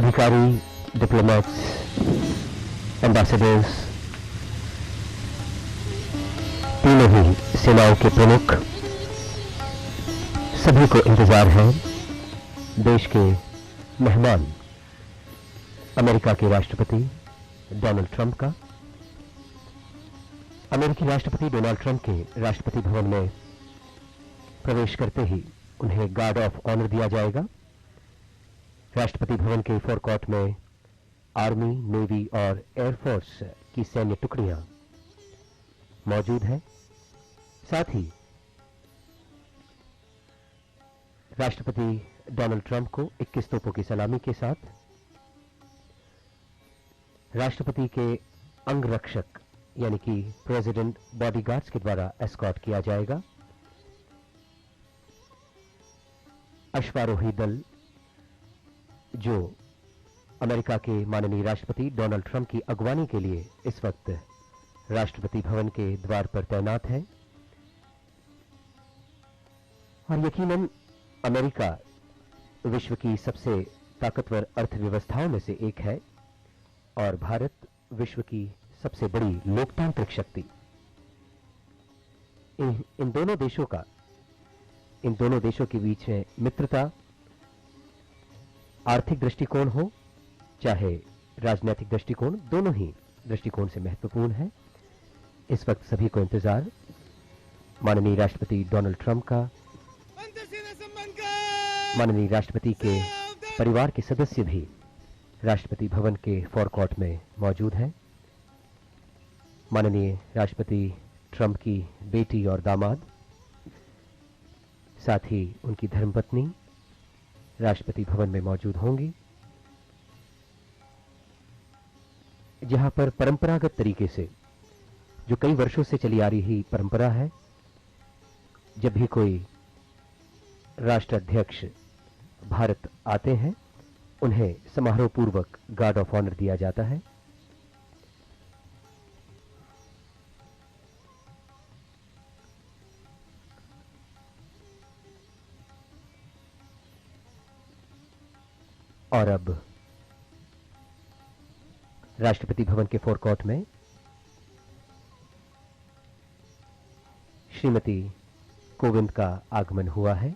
अधिकारी, diplomats, ambassadors, तीनों ही सेनाओं के प्रमुख, सभी को इंतजार है देश के मेहमान अमेरिका के राष्ट्रपति डोनाल्ड ट्रंप का। अमेरिकी राष्ट्रपति डोनाल्ड ट्रंप के राष्ट्रपति भवन में प्रवेश करते ही उन्हें गार्ड ऑफ ऑनर दिया जाएगा। राष्ट्रपति भवन के फोरकॉर्ट में आर्मी, नेवी और एयरफोर्स की सैन्य टुकड़ियां मौजूद हैं। साथ ही राष्ट्रपति डोनाल्ड ट्रंप को 21 तोपों की सलामी के साथ राष्ट्रपति के अंगरक्षक यानी कि प्रेसिडेंट बॉडीगार्ड्स के द्वारा एस्कॉर्ट किया जाएगा। अश्वारोही दल जो अमेरिका के माननीय राष्ट्रपति डोनाल्ड ट्रंप की अगवानी के लिए इस वक्त राष्ट्रपति भवन के द्वार पर तैनात है। और यकीनन अमेरिका विश्व की सबसे ताकतवर अर्थव्यवस्थाओं में से एक है और भारत विश्व की सबसे बड़ी लोकतांत्रिक शक्ति। इन दोनों देशों के बीच में मित्रता, आर्थिक दृष्टिकोण हो चाहे राजनीतिक दृष्टिकोण, दोनों ही दृष्टिकोण से महत्वपूर्ण है। इस वक्त सभी को इंतजार माननीय राष्ट्रपति डोनाल्ड ट्रंप का। माननीय राष्ट्रपति के परिवार के सदस्य भी राष्ट्रपति भवन के फोरकॉर्ट में मौजूद हैं। माननीय राष्ट्रपति ट्रंप की बेटी और दामाद, साथ ही उनकी धर्मपत्नी राष्ट्रपति भवन में मौजूद होंगी, जहां पर परंपरागत तरीके से, जो कई वर्षों से चली आ रही परंपरा है, जब भी कोई राष्ट्राध्यक्ष भारत आते हैं उन्हें समारोह पूर्वक गार्ड ऑफ ऑनर दिया जाता है। और अब राष्ट्रपति भवन के फोरकॉर्ट में श्रीमती कोविंद का आगमन हुआ है।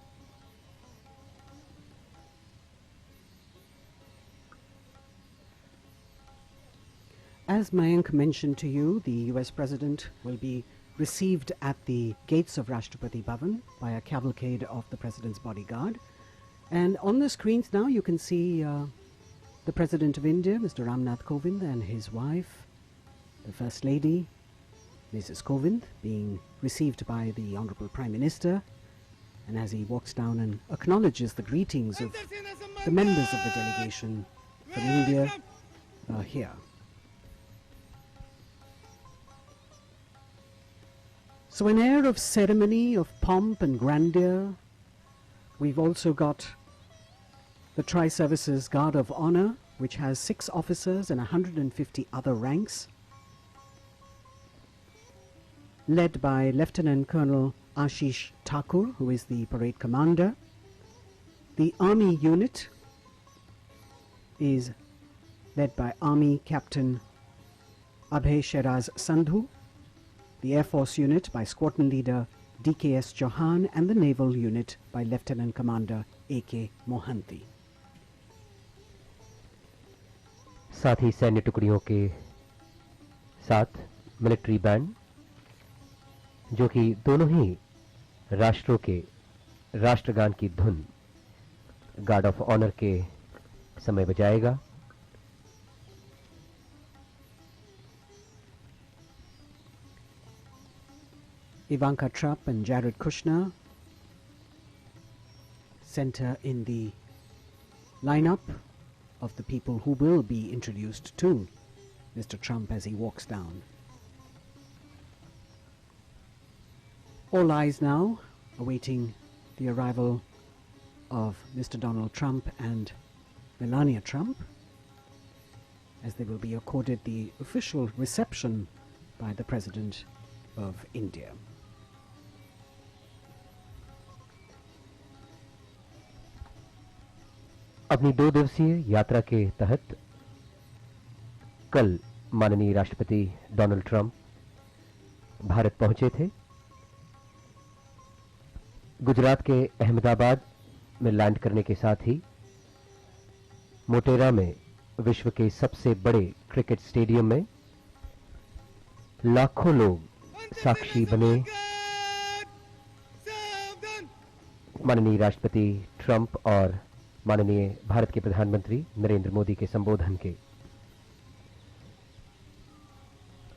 As Mayank mentioned to you, the US President will be received at the gates of Rashtrapati Bhavan by a cavalcade of the President's bodyguard. And on the screens now you can see the President of India, Mr. Ramnath Kovind, and his wife, the First Lady, Mrs. Kovind, being received by the Honorable Prime Minister. And as he walks down and acknowledges the greetings of the members of the delegation from India here. So an air of ceremony, of pomp and grandeur. We've also got the Tri-Services Guard of Honor, which has 6 officers and 150 other ranks, led by Lieutenant Colonel Ashish Thakur, who is the parade commander. The Army unit is led by Army Captain Abhay Sheraz Sandhu, the Air Force unit by Squadron Leader DKS Chauhan, and the Naval unit by Lieutenant Commander AK Mohanty. साथ ही सैन्य टुकड़ियों के साथ military band, जो कि दोनों ही राष्ट्रों के राष्ट्रगान की धुन गार्ड ऑफ ऑनर के समय बजाएगा। Ivanka Trump and Jared Kushner center in the lineup of the people who will be introduced to Mr. Trump as he walks down. All eyes now awaiting the arrival of Mr. Donald Trump and Melania Trump, as they will be accorded the official reception by the President of India. अपनी 2 दिवसीय यात्रा के तहत कल माननीय राष्ट्रपति Donald Trump Bharat पहुंचे थे। गुजरात के अहमदाबाद में लैंड करने के साथ ही मोटेरा में विश्व के सबसे बड़े क्रिकेट स्टेडियम में लाखों लोग साक्षी बने माननीय राष्ट्रपति ट्रंप और माननीय भारत के प्रधानमंत्री नरेंद्र मोदी के संबोधन के।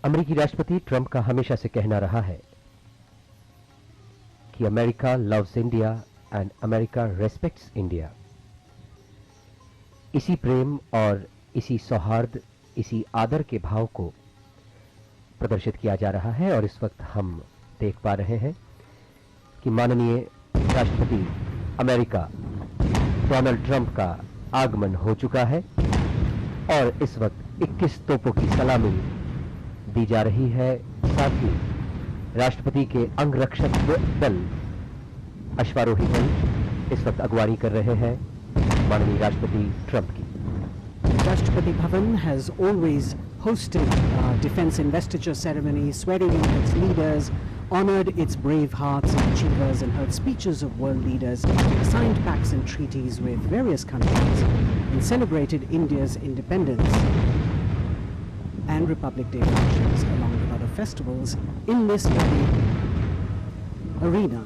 अमेरिकी राष्ट्रपति ट्रंप का हमेशा से कहना रहा है कि America loves India and America respects India. इसी प्रेम और इसी सौहार्द, इसी आदर के भाव को प्रदर्शित किया जा रहा है और इस वक्त हम देख पा रहे हैं कि माननीय राष्ट्रपति अमेरिका डोनाल्ड ट्रंप का आगमन हो चुका है और इस वक्त 21 तोपों की सलामी दी जा रही है। साथ ही राष्ट्रपति के अंगरक्षक दल, अश्वारोही दल इस वक्त अगवानी कर रहे हैं माननीय राष्ट्रपति ट्रंप की। Rashtrapati Bhavan has always hosted defense investiture ceremonies, swearing in its leaders, honored its brave hearts and achievers, and heard speeches of world leaders, signed pacts and treaties with various countries, and celebrated India's independence and Republic Day functions along with other festivals in this very arena.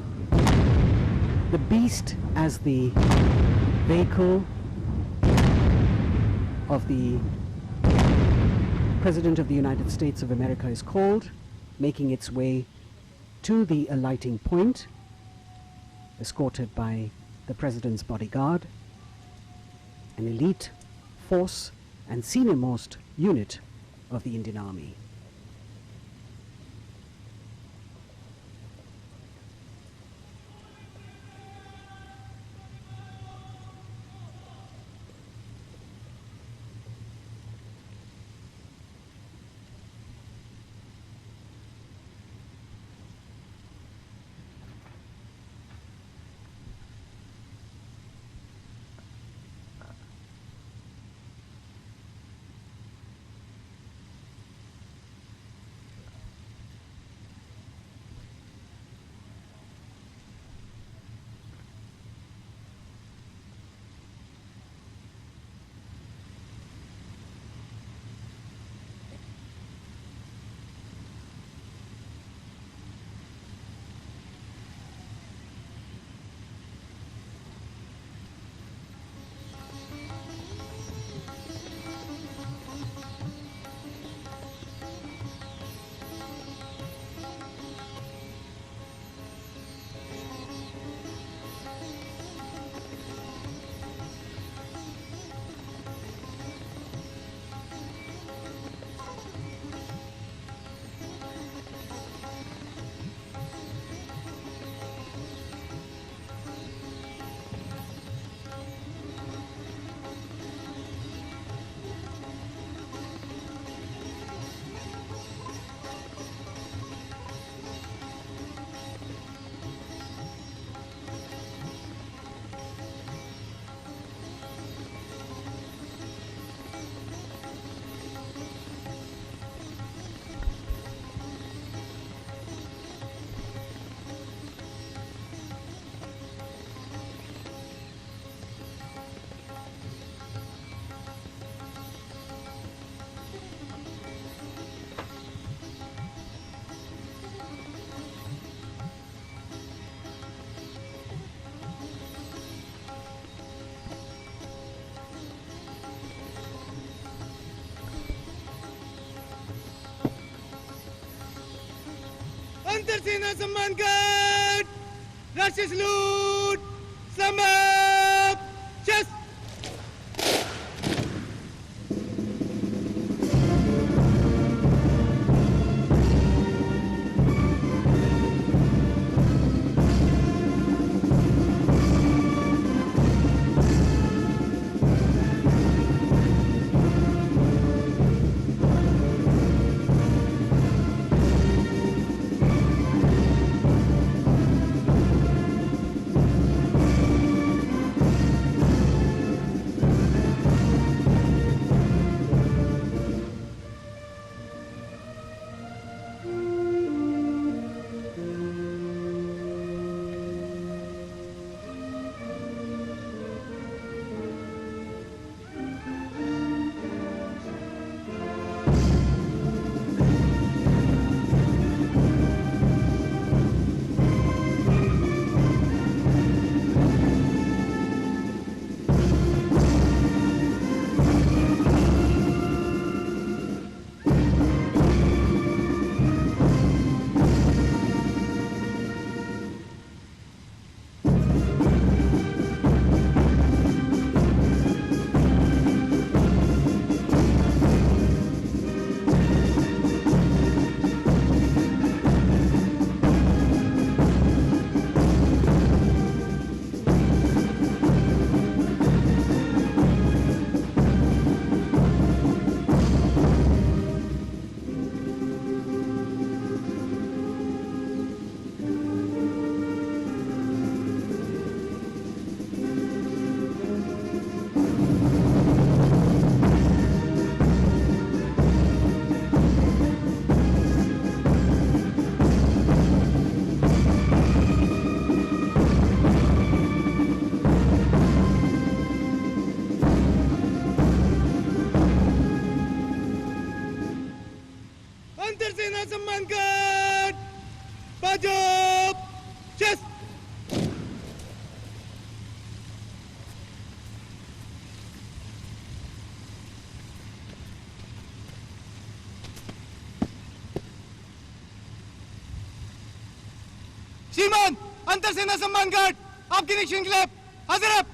The beast as the vehicle of the President of the United States of America is called, making its way to the alighting point, escorted by the President's bodyguard, an elite force and senior-most unit of the Indian Army. अंतरसेना सम्मान घाट, राष्ट्रीय salute, समाप्त, शस्त्र। श्रीमान अंतर सेना सम्मान guard आपकी निरीक्षण के लिए हाजिर है।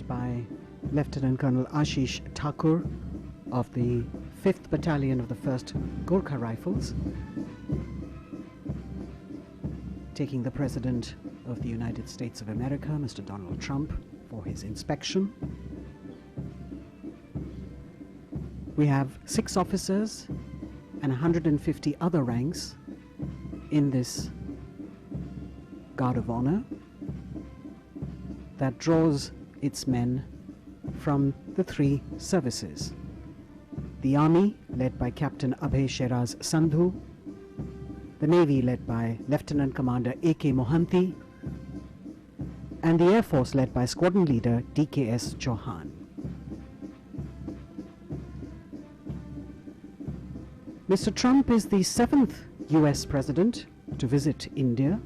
By Lieutenant Colonel Ashish Thakur of the 5th Battalion of the 1st Gorkha Rifles, taking the President of the United States of America, Mr. Donald Trump, for his inspection. We have 6 officers and 150 other ranks in this Guard of Honor that draws its men from the 3 services. The Army, led by Captain Abhay Sheraz Sandhu, the Navy, led by Lieutenant Commander A.K. Mohanty, and the Air Force, led by Squadron Leader D.K.S. Chauhan. Mr. Trump is the 7th US President to visit India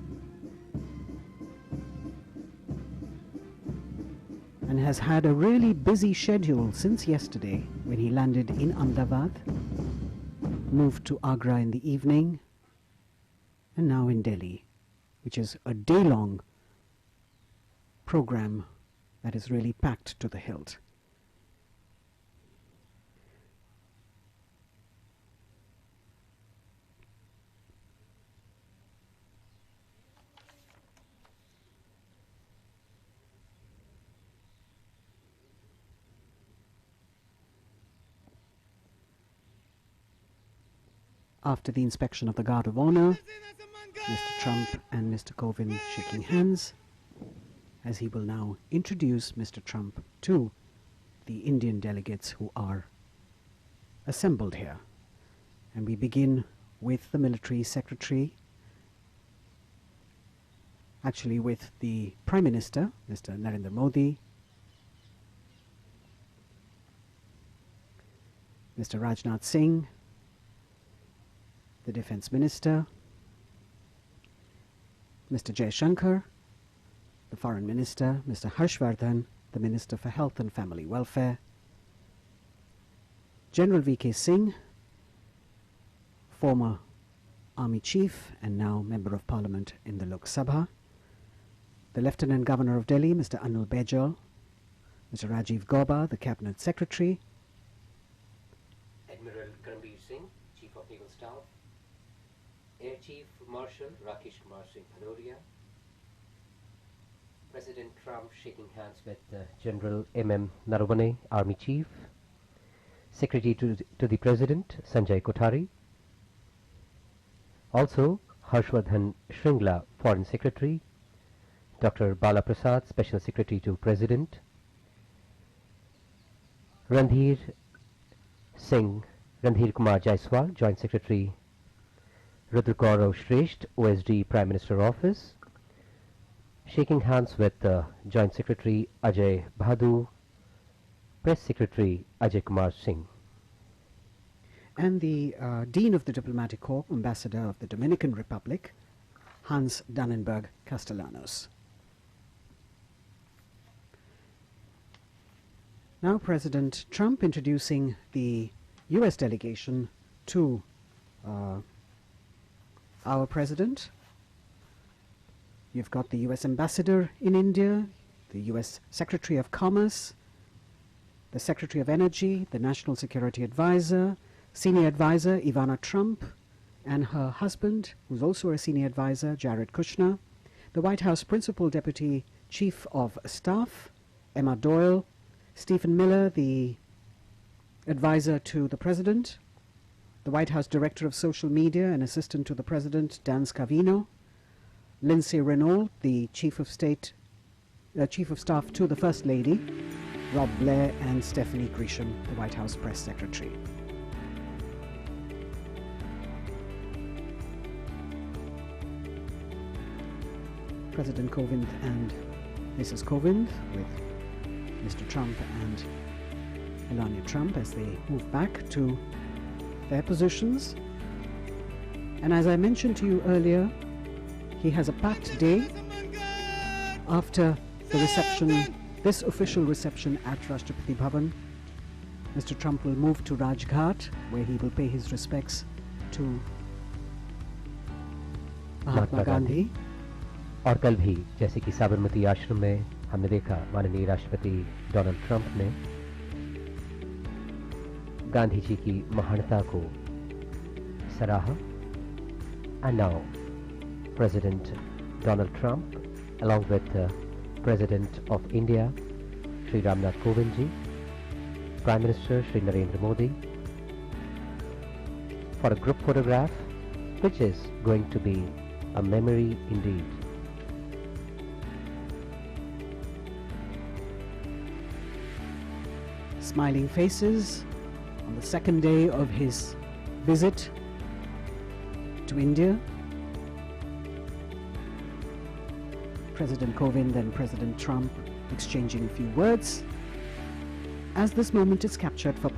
and has had a really busy schedule since yesterday when he landed in Ahmedabad, moved to Agra in the evening, and now in Delhi, which is a day-long program that is really packed to the hilt. After the inspection of the Guard of Honor, Mr. Trump and Mr. Kovind shaking hands, as he will now introduce Mr. Trump to the Indian delegates who are assembled here. And we begin with the Military Secretary, actually with the Prime Minister, Mr. Narendra Modi, Mr. Rajnath Singh, the Defense Minister, Mr. Jaishankar, the Foreign Minister, Mr. Harshvardhan, the Minister for Health and Family Welfare, General V.K. Singh, former Army Chief and now Member of Parliament in the Lok Sabha, the Lieutenant Governor of Delhi, Mr. Anil Baijal, Mr. Rajiv Gauba, the Cabinet Secretary, Admiral Karambir Singh, Chief of Naval Staff, Air Chief Marshal Rakesh Kumar Singh Bhadoria, President Trump shaking hands with General M.M. Naravane, Army Chief, Secretary to the President Sanjay Kothari, also Harshvardhan Shringla, Foreign Secretary, Dr. Bala Prasad, Special Secretary to President, Randhir Kumar Jaiswal, Joint Secretary, Rudragaurav Shresht, OSD, Prime Minister Office, shaking hands with Joint Secretary Ajay Bhadu, Press Secretary Ajay Kumar Singh. And the Dean of the Diplomatic Corps, Ambassador of the Dominican Republic, Hans Dannenberg Castellanos. Now President Trump introducing the US delegation to our President. You've got the US Ambassador in India, the US Secretary of Commerce, the Secretary of Energy, the National Security Advisor, Senior Advisor Ivana Trump, and her husband, who's also a senior advisor, Jared Kushner, the White House Principal Deputy Chief of Staff, Emma Doyle, Stephen Miller, the advisor to the President, the White House Director of Social Media and Assistant to the President, Dan Scavino, Lindsay Renault, the Chief of Staff to the First Lady, Rob Blair, and Stephanie Grisham, the White House Press Secretary. President Kovind and Mrs. Kovind with Mr. Trump and Melania Trump as they move back to their positions. And as I mentioned to you earlier, he has a packed day after the reception, this official reception at Rashtrapati Bhavan. Mr. Trump will move to Rajghat, where he will pay his respects to Mahatma Gandhi. और कल भी जैसे कि साबरमती आश्रम में हमने देखा, माननीय राष्ट्रपति डोनाल्ड ट्रंप ने गांधी जी की महानता को सराहा. And now President Donald Trump, along with President of India, Shri Ramnath Kovind ji, Prime Minister Shri Narendra Modi, for a group photograph, which is going to be a memory indeed. Smiling faces on the second day of his visit to India. President Kovind and President Trump exchanging a few words as this moment is captured for